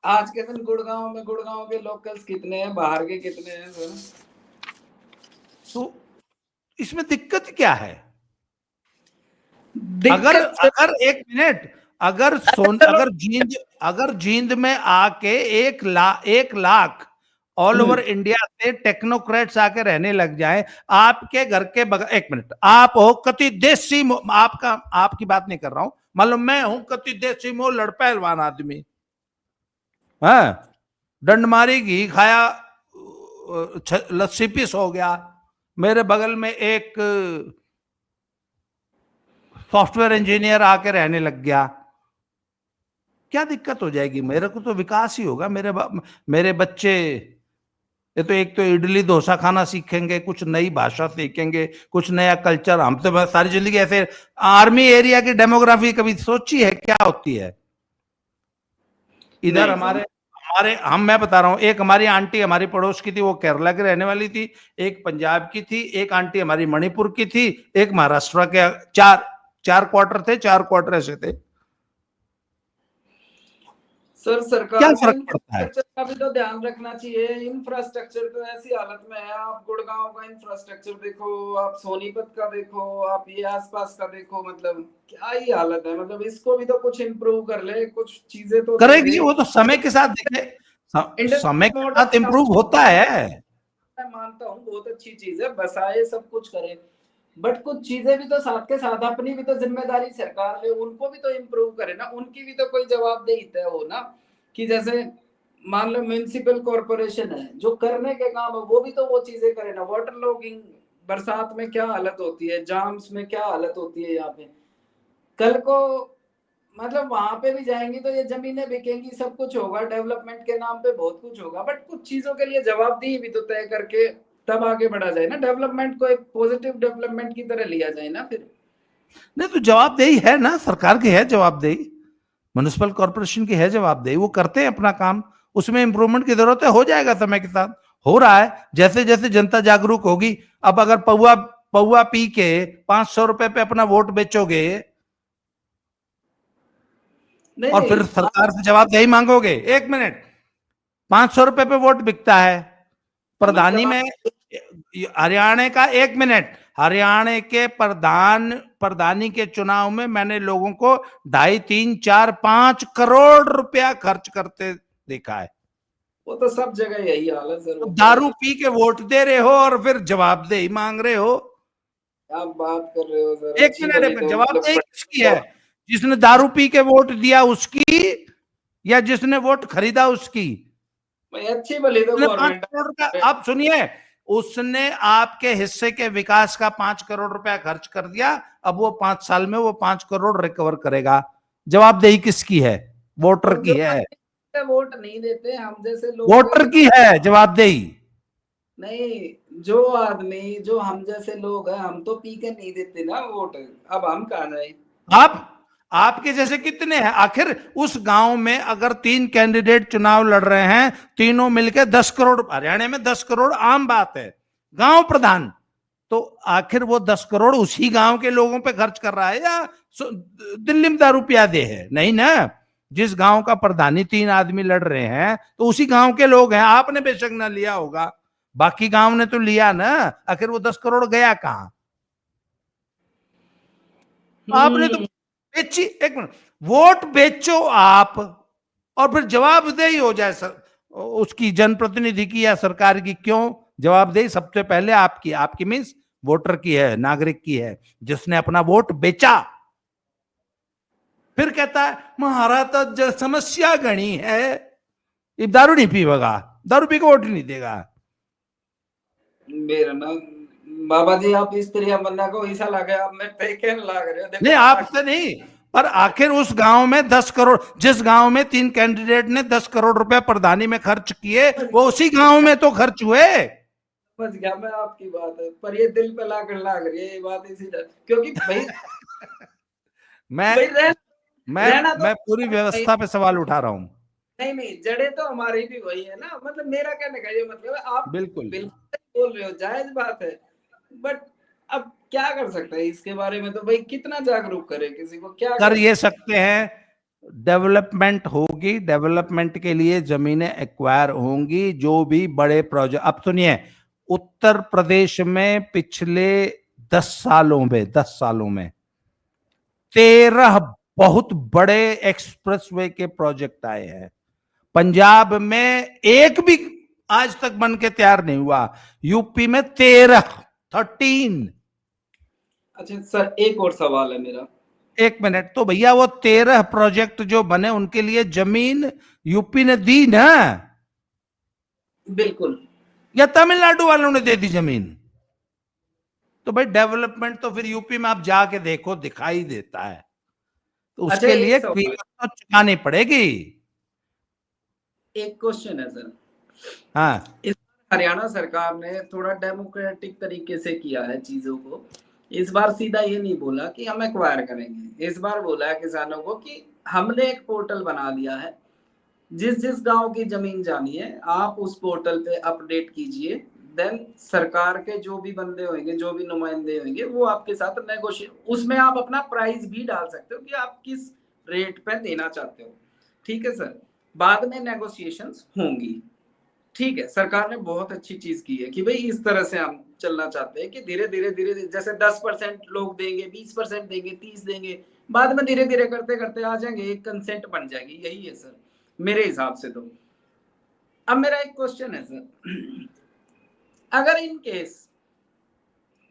आज के दिन गुड़गांव के लोकल्स कितने हैं, बाहर के कितने हैं सर? तो इसमें दिक्कत क्या है? अगर दिक्कत सर, अगर एक मिनट, चलो। अगर जींद में आके 1 लाख ऑल ओवर इंडिया से टेक्नोक्रेट्स आके रहने लग जाए, आपके घर के बगल, एक मिनट, आप हो कति देसी आपका, आपकी बात नहीं कर रहा हूं, मालूम मैं हूं कति देसी मो लड़ पहलवान आदमी, है, डंड मारी घी खाया, लस्सी पीस हो गया, मेरे बगल में एक सॉफ्टवेयर इंजीनियर आके रहने लग गया, क्या दिक्कत हो जाएगी? मेरे को तो विकास ही होगा। मेरे बच्चे ये तो एक तो इडली डोसा खाना सीखेंगे, कुछ नई भाषा सीखेंगे, कुछ नया कल्चर। हम तो सारी जिंदगी ऐसे, आर्मी एरिया की डेमोग्राफी कभी सोची है क्या होती है? इधर हमारे हमारे हम मैं बता रहा हूं, एक हमारी आंटी हमारी पड़ोस की थी, वो केरला की रहने वाली थी, एक पंजाब की थी, एक आंटी हमारी मणिपुर की थी, एक महाराष्ट्र के। चार चार क्वार्टर थे, 4 क्वार्टर ऐसे थे। सर, क्या सरकार को फर्क पड़ता है? इंफ्रास्ट्रक्चर का भी तो ध्यान रखना चाहिए। इंफ्रास्ट्रक्चर तो ऐसी हालत में है, आप गुड़गांव का इंफ्रास्ट्रक्चर देखो, आप सोनीपत का देखो, आप ये आसपास का देखो, मतलब क्या ही हालत है। मतलब इसको भी तो कुछ इम्प्रूव कर ले, कुछ चीजें तो करेगी, दे। वो तो समय के साथ देखे, समय इंडस्ट्रियल के मॉडल साथ इम्प्रूव होता है। मैं मानता हूँ बहुत अच्छी चीज है, बसाए सब कुछ करे, बट कुछ चीजें भी तो साथ के साथ अपनी भी तो जिम्मेदारी सरकार ले, उनको भी तो इम्प्रूव करे ना, उनकी भी तो कोई जवाबदेही तय हो ना। कि जैसे मान लो म्यूनिसिपल कॉर्पोरेशन है, जो करने के काम है वो भी तो वो चीजें करे ना। वाटर लॉगिंग, बरसात में क्या हालत होती है, जाम्स में क्या हालत होती है यहाँ पे। कल को मतलब वहां पे भी जाएंगी तो ये जमीनें बिकेंगी, सब कुछ होगा, डेवलपमेंट के नाम पे बहुत कुछ होगा, बट कुछ चीजों के लिए जवाबदेही भी तो तय करके तब आगे बढ़ा जाए ना। डेवलपमेंट को एक पॉजिटिव डेवलपमेंट की तरह लिया जाए ना फिर। नहीं तो जवाबदेही है ना, सरकार की है जवाबदेही, म्युनिसिपल कॉर्पोरेशन की है जवाबदेही, वो करते हैं अपना काम। उसमें इंप्रूवमेंट की जरूरत है, हो जाएगा समय के साथ, हो रहा है। जैसे जैसे जनता जागरूक होगी, अब अगर पौवा पौवा पी के 500 रुपए पे अपना वोट बेचोगे नहीं और फिर नहीं सरकार से जवाबदेही मांगोगे, 1 मिनट, 500 रुपए पे वोट बिकता है प्रधानी मतलब में, हरियाणा का, 1 मिनट, हरियाणा के प्रधानी के चुनाव में मैंने लोगों को 2.5, 3, 4, 5 करोड़ रुपया खर्च करते देखा है। वो तो सब जगह यही हाल है सर, तो वो तो दारू पी के वोट दे रहे हो और फिर जवाबदेही मांग रहे हो। आप बात कर रहे हो सर, एक अच्छी मिनट भली एक मिनट, तो मतलब जवाबदेही किसकी है? जिसने दारू पी के वोट दिया उसकी, या जिसने वोट खरीदा उसकी? अच्छी भली तो उसने पांच गवर्नमेंट। करोड़ का, आप सुनिए, उसने आपके हिस्से के विकास का 5 करोड़ रुपया खर्च कर दिया, अब वो 5 साल में वो 5 करोड़ रिकवर करेगा। जवाबदेही किसकी है? वोटर और की जो है, वोट नहीं देते हम जैसे लोग हैं वोटर ये तो की है जवाबदेही। नहीं, जो आदमी जो हम जैसे लोग हैं हम तो पी के नहीं देते ना वोट, अब हम कहाँ जाए। आप आपके जैसे कितने हैं? आखिर उस गांव में अगर 3 कैंडिडेट चुनाव लड़ रहे हैं, तीनों मिलकर 10 करोड़, हरियाणा में 10 करोड़ आम बात है, गांव प्रधान, तो आखिर वो 10 करोड़ उसी गांव के लोगों पे खर्च कर रहा है या दिल्ली में दारू पिया दे है? नहीं ना। जिस गांव का प्रधानी 3 आदमी लड़ रहे हैं तो उसी गांव के लोग हैं। आपने बेशक ना लिया होगा, बाकी गांव ने तो लिया ना। आखिर वो 10 करोड़ गया कहां? आपने तो बेची। एक मिनट, वोट बेचो आप और फिर जवाबदेही हो जाए सर उसकी, जनप्रतिनिधि की या सरकार की। क्यों जवाबदेही सबसे पहले आपकी? आपकी मीन्स वोटर की है, नागरिक की है, जिसने अपना वोट बेचा। फिर कहता है महारा तो समस्या गणी है, ये दारू नहीं पीवेगा, दारू पी के वोट नहीं देगा। मेरा ना बाबा जी, आप इस तरह बंदा को ऐसा लगे आप मैं कहने लग रहे हो। नहीं आपसे नहीं, पर आखिर उस गांव में 10 करोड़, जिस गांव में 3 कैंडिडेट ने 10 करोड़ रुपए प्रधानी में खर्च किए, वो उसी गांव में तो खर्च हुए। समझ गया मैं आपकी बात है, पर ये दिल पे लाग रही है ये बात इसी क्योंकि भाई मैं भाई मैं पूरी व्यवस्था पे सवाल उठा रहा हूं। नहीं जड़े तो हमारी भी वही है ना। मतलब मेरा कहने का ये मतलब है, आप बिल्कुल बोल रहे हो, जायज बात है, बट अब क्या कर सकते हैं इसके बारे में? तो भाई कितना जागरूक करे किसी को, क्या कर ये सकते हैं, डेवलपमेंट होगी, डेवलपमेंट के लिए जमीनें एक्वायर होंगी, जो भी बड़े प्रोजेक्ट। अब सुनिए, उत्तर प्रदेश में पिछले 10 सालों में 13 बहुत बड़े एक्सप्रेसवे के प्रोजेक्ट आए हैं। पंजाब में एक भी आज तक बन के तैयार नहीं हुआ, यूपी में 13। अच्छा सर, एक और सवाल है मेरा। एक मिनट, तो भैया वो 13 प्रोजेक्ट जो बने उनके लिए जमीन यूपी ने दी ना, बिल्कुल, या तमिलनाडु वालों ने दे दी जमीन? तो भाई डेवलपमेंट तो फिर यूपी में आप जाके देखो, दिखाई देता है। तो उसके लिए कीमत तो चुकानी पड़ेगी। एक क्वेश्चन है सर। हाँ, इस हरियाणा सरकार ने थोड़ा डेमोक्रेटिक तरीके से किया है चीजों को। इस बार सीधा ये नहीं बोला कि हम एक्वायर करेंगे, इस बार बोला है किसानों को कि हमने एक पोर्टल बना दिया है, जिस जिस गांव की जमीन जानी है आप उस पोर्टल पे अपडेट कीजिए, देन सरकार के जो भी बंदे होंगे, जो भी नुमाइंदे होंगे, वो आपके साथ नेगोशिएट, उसमें आप अपना प्राइस भी डाल सकते हो कि आप किस रेट पे देना चाहते हो। ठीक है सर, बाद में नेगोशिएशंस होंगी। ठीक है, सरकार ने बहुत अच्छी चीज की है कि भाई इस तरह से हम चलना चाहते हैं कि धीरे धीरे जैसे 10% लोग देंगे, 20% देंगे, 30 देंगे, बाद में धीरे धीरे करते करते आ जाएंगे, एक कंसेंट बन जाएगी। यही है सर मेरे हिसाब से तो। अब मेरा एक क्वेश्चन है सर, अगर इन केस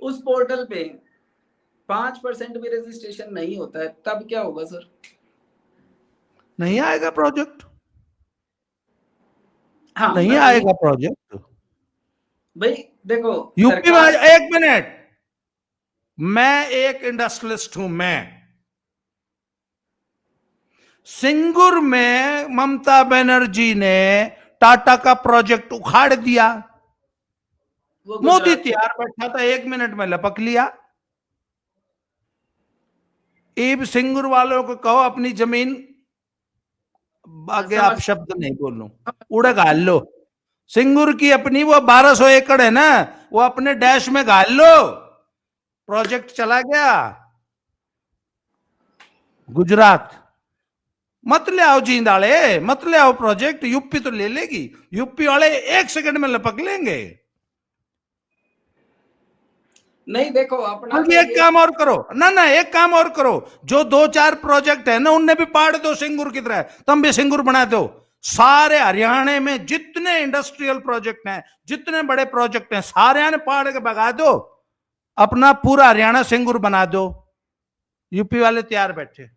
उस पोर्टल पे 5% भी रजिस्ट्रेशन नहीं होता है, तब क्या होगा सर? नहीं आएगा प्रोजेक्ट। हाँ, नहीं आएगा प्रोजेक्ट भाई देखो यूपी में। एक मिनट, मैं एक इंडस्ट्रियलिस्ट हूं। मैं सिंगुर में ममता बनर्जी ने टाटा का प्रोजेक्ट उखाड़ दिया, मोदी तैयार बैठा था, 1 मिनट में लपक लिया। इब सिंगुर वालों को कहो अपनी जमीन, आगे आप शब्द नहीं बोलूं, उड़ घाल लो। सिंगुर की अपनी वो 1200 एकड़ है ना, वो अपने डैश में घाल लो, प्रोजेक्ट चला गया गुजरात। मत ले आओ जींदाड़े, मत ले आओ प्रोजेक्ट, यूपी तो ले लेगी। यूपी वाले 1 सेकंड में लपक लेंगे। नहीं देखो अपना तो एक काम और करो ना, एक काम और करो, जो 2-4 प्रोजेक्ट है ना उनने भी पाड़ दो सिंगुर की तरह, तुम भी सिंगुर बना दो। सारे हरियाणा में जितने इंडस्ट्रियल प्रोजेक्ट हैं, जितने बड़े प्रोजेक्ट हैं, सारे ने पाड़ के भगा दो, अपना पूरा हरियाणा सिंगुर बना दो। यूपी वाले तैयार बैठे।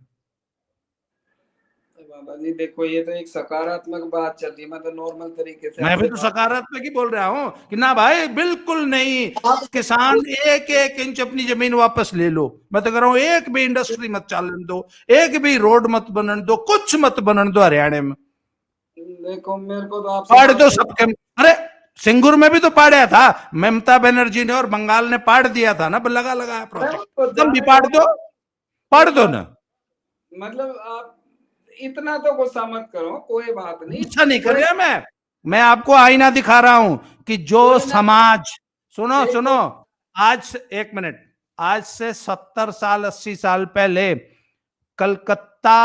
बाबा जी देखो, ये तो एक सकारात्मक बात चल रही है, मैं तो नॉर्मल तरीके से मैं भी तो सकारात्मक ही बोल रहा हूं कि ना भाई बिल्कुल नहीं, किसान 1-1 इंच अपनी जमीन वापस ले लो। मैं तो कह रहा हूं एक भी इंडस्ट्री मत चलने दो, एक भी रोड मत बनने दो, कुछ मत बनने दो हरियाणा में। देखो मेरे को तो आप पाड़ दो सबके। अरे सिंगुर में भी तो पाड़ा था ममता बनर्जी ने, और बंगाल ने पाड़ दिया था ना, लगा लगाया प्रोजेक्ट, तुम भी पाड़ दो ना। मतलब आप इतना तो गुस्सा मत करो, कोई बात नहीं। गुस्सा नहीं कर रहा मैं आपको आईना दिखा रहा हूं कि जो कोई ना, समाज, सुनो देखो सुनो, एक मिनट, आज से 70 साल 80 साल पहले कलकत्ता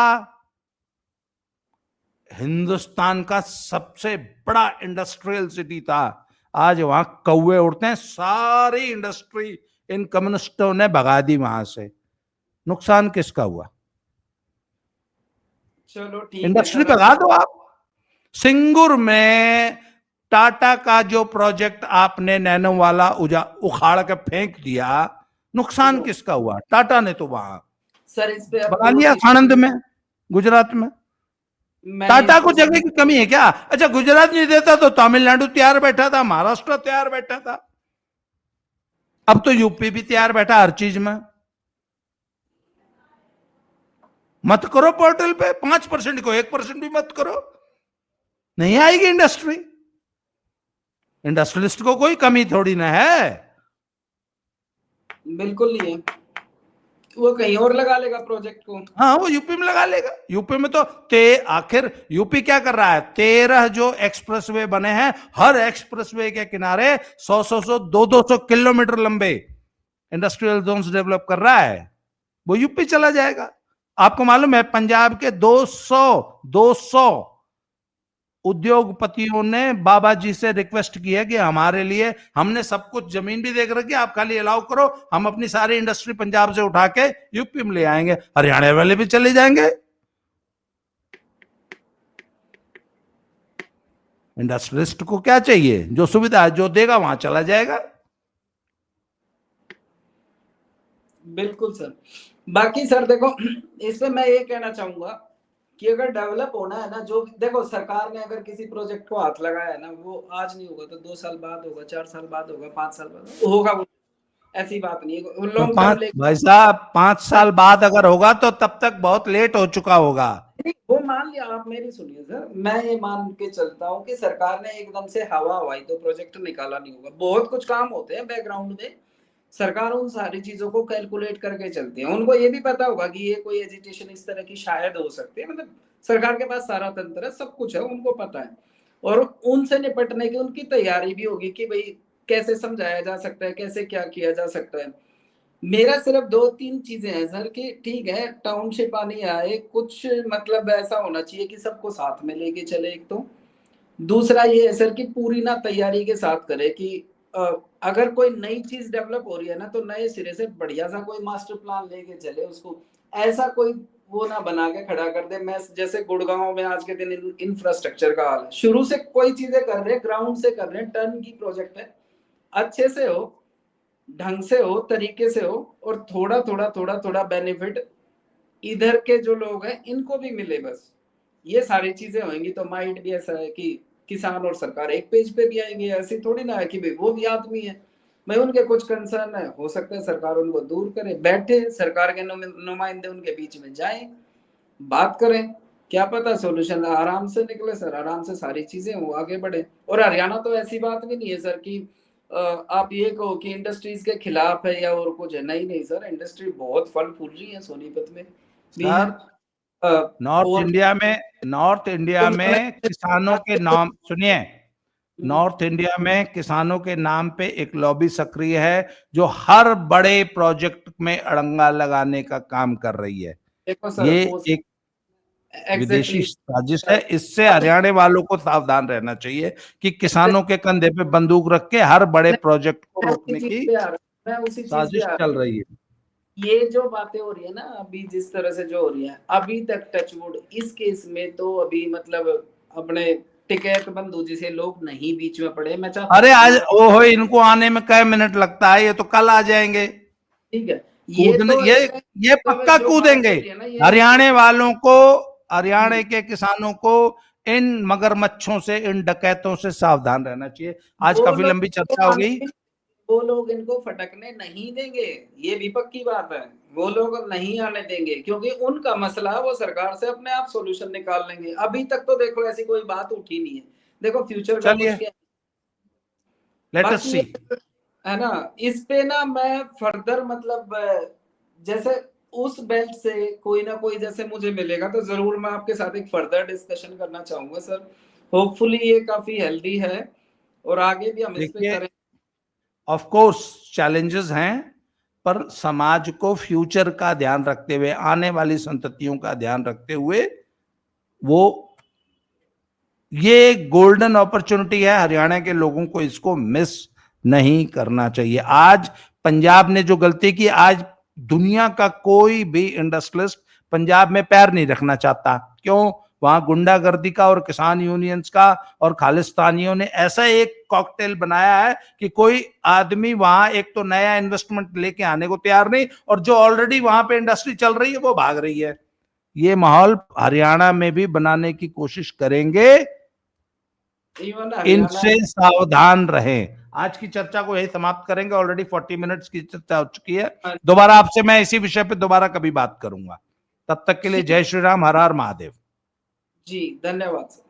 हिंदुस्तान का सबसे बड़ा इंडस्ट्रियल सिटी था। आज वहां कौवे उड़ते हैं, सारी इंडस्ट्री इन कम्युनिस्टों ने भगा दी वहां से। नुकसान किसका हुआ? चलो ठीक है इंडस्ट्री सर। भगा दो आप। सिंगुर में टाटा का जो प्रोजेक्ट आपने नैनो वाला उखाड़ के फेंक दिया, नुकसान किसका हुआ? टाटा ने तो वहां सर इस पे अब बना दो लिया, तीन सानंद में, गुजरात में। मैंने टाटा को इसको जगह की कमी है क्या? अच्छा, गुजरात नहीं देता तो तमिलनाडु तैयार बैठा था, महाराष्ट्र तैयार बैठा था, अब तो यूपी भी तैयार बैठा हर चीज में। मत करो पोर्टल पे 5% को 1% भी मत करो, नहीं आएगी इंडस्ट्री। इंडस्ट्रियलिस्ट को कोई कमी थोड़ी ना है। बिल्कुल नहीं है, वो कहीं और लगा लेगा प्रोजेक्ट को। हाँ, वो यूपी में लगा लेगा। यूपी में तो आखिर यूपी क्या कर रहा है? 13 जो एक्सप्रेसवे बने हैं, हर एक्सप्रेसवे के किनारे 100 200 किलोमीटर लंबे इंडस्ट्रियल जोन्स डेवलप कर रहा है। वो यूपी चला जाएगा। आपको मालूम है पंजाब के 200 उद्योगपतियों ने बाबा जी से रिक्वेस्ट की है कि हमारे लिए, हमने सब कुछ जमीन भी देख रखी है, आप खाली अलाउ करो, हम अपनी सारी इंडस्ट्री पंजाब से उठा के यूपी में ले आएंगे, हरियाणा वाले भी चले जाएंगे। इंडस्ट्रियलिस्ट को क्या चाहिए? जो सुविधा जो देगा वहां चला जाएगा। बिल्कुल सर। बाकी सर देखो, इस पे मैं ये कहना चाहूंगा कि अगर डेवलप होना है ना, जो देखो सरकार ने अगर किसी प्रोजेक्ट को हाथ लगाया है ना, वो आज नहीं होगा तो 2 साल बाद होगा, 4 साल बाद होगा, 5 साल बाद होगा वो, ऐसी बात नहीं है, तो लॉन्ग टर्म ले। भाई साहब 5 साल बाद अगर होगा तो तब तक बहुत लेट हो चुका होगा। वो मान लिया, आप मेरी सुनिए सर, मैं ये मान के चलता हूँ कि सरकार ने एकदम से हवा हवाई तो प्रोजेक्ट निकाला नहीं होगा, बहुत कुछ काम होते हैं बैकग्राउंड में, सरकार उन सारी चीजों को कैलकुलेट करके चलती है। उनको ये भी पता होगा कि ये कोई एजिटेशन इस तरह की शायद हो सकती है, मतलब सरकार के पास सारा तंत्र है, सब कुछ है, उनको पता है, और उनसे निपटने की उनकी तैयारी भी होगी कि भाई कैसे समझाया जा सकता है, कैसे क्या किया जा सकता है। मेरा सिर्फ 2-3 चीजें हैं सर कि ठीक है टाउनशिप आनी आए, कुछ मतलब ऐसा होना चाहिए कि सबको साथ में लेके चले, एक तो दूसरा ये है सर कि पूरी ना तैयारी के साथ करे कि अगर कोई नई चीज डेवलप हो रही है ना, तो नए सिरे से बढ़िया सा कोई मास्टर प्लान लेके चले उसको, ऐसा कोई वो ना बना के खड़ा कर दे। मैं जैसे गुड़गांव में आज के दिन इंफ्रास्ट्रक्चर का हाल है, शुरू से कोई चीजें कर रहे हैं, ग्राउंड से कर रहे हैं, टर्न की प्रोजेक्ट है, अच्छे से हो, ढंग से हो, तरीके से हो, और थोड़ा थोड़ा थोड़ा थोड़ा बेनिफिट इधर के जो लोग हैं इनको भी मिले, बस ये सारी चीजें होंगी तो माइंड भी ऐसा है कि किसान और सरकार एक पेज पे भी आएंगे। ऐसी थोड़ी ना है कि भाई वो भी आदमी है, भाई उनके कुछ कंसर्न है, हो सकता है सरकार उनको दूर करे, बैठे सरकार के नुमाइंदे उनके बीच में जाएं, बात करें, क्या पता सोल्यूशन आराम से निकले सर, आराम से सारी चीजें वो आगे बढ़े। और हरियाणा तो ऐसी बात भी नहीं है सर कि आप ये कहो कि इंडस्ट्रीज के खिलाफ है या और कुछ है, नहीं नहीं सर, इंडस्ट्री बहुत फल फूल रही है, सोनीपत में भी है। सर और नॉर्थ इंडिया में किसानों के नाम सुनिए, नॉर्थ इंडिया में किसानों के नाम पे एक लॉबी सक्रिय है जो हर बड़े प्रोजेक्ट में अड़ंगा लगाने का काम कर रही है। देखो सर ये वो एक विदेशी एग्जैक्टली साजिश है। इससे हरियाणा वालों को सावधान रहना चाहिए कि किसानों के कंधे पे बंदूक रख के हर बड़े प्रोजेक्ट को मैं उसी रोकने चीज की पे आ रहा हूँ, मैं उसी चीज पे साजिश आ रहा चल हूँ। रही है। ये जो बातें हो रही है ना अभी, जिस तरह से जो हो रही है अभी तक, टचवुड इस केस में तो अभी मतलब अपने टिकैत बंधु जिसे लोग नहीं बीच में पड़े, मैं चाहता अरे हूँ आज कि ओहो, इनको आने में कई मिनट लगता है, ये तो कल आ जाएंगे। ठीक है, ये कूदने तो ये पक्का जो बातें कूदेंगे। हो रही है ना ये हरियाणा वालों को, हम्म, हरियाणा के किसानों को इन मगरमच्छों से, इन डकैतों से सावधान रहना चाहिए। आज वो काफी लोग लंबी तो चर्चा हो गई। वो लोग इनको फटकने नहीं देंगे, ये भी पक्की बात है, वो लोग नहीं आने देंगे, क्योंकि उनका मसला है, वो सरकार से अपने आप सॉल्यूशन निकाल लेंगे। अभी तक तो देखो ऐसी कोई बात उठी नहीं है, देखो फ्यूचर का कुछ चलिए, क्या। लेट अस बाकी सी। ये है ना, इस पे ना मैं फर्दर मतलब जैसे उस बेल्ट से कोई ना कोई जैसे मुझे मिलेगा तो जरूर मैं आपके साथ एक फर्दर डिस्कशन करना चाहूंगा सर। होपफुली ये काफी हेल्दी है और आगे भी हम इस पे देखिए, करें। ऑफ कोर्स चैलेंजेस हैं, पर समाज को फ्यूचर का ध्यान रखते हुए, आने वाली संततियों का ध्यान रखते हुए, वो ये गोल्डन अपॉर्चुनिटी है हरियाणा के लोगों को, इसको मिस नहीं करना चाहिए। आज पंजाब ने जो गलती की, आज दुनिया का कोई भी इंडस्ट्रियलिस्ट पंजाब में पैर नहीं रखना चाहता। क्यों? वहां गुंडागर्दी का और किसान यूनियंस का और खालिस्तानियों ने ऐसा एक कॉकटेल बनाया है कि कोई आदमी वहां एक तो नया इन्वेस्टमेंट लेके आने को तैयार नहीं, और जो ऑलरेडी वहां पे इंडस्ट्री चल रही है वो भाग रही है। ये माहौल हरियाणा में भी बनाने की कोशिश करेंगे, इवन हरियाणा इनसे सावधान रहें। आज की चर्चा को यही समाप्त करेंगे, ऑलरेडी 40 मिनट्स की चर्चा हो चुकी है। दोबारा आपसे मैं इसी विषय पे दोबारा कभी बात करूंगा। तब तक के लिए जय श्री राम, हर हर महादेव। जी धन्यवाद सर।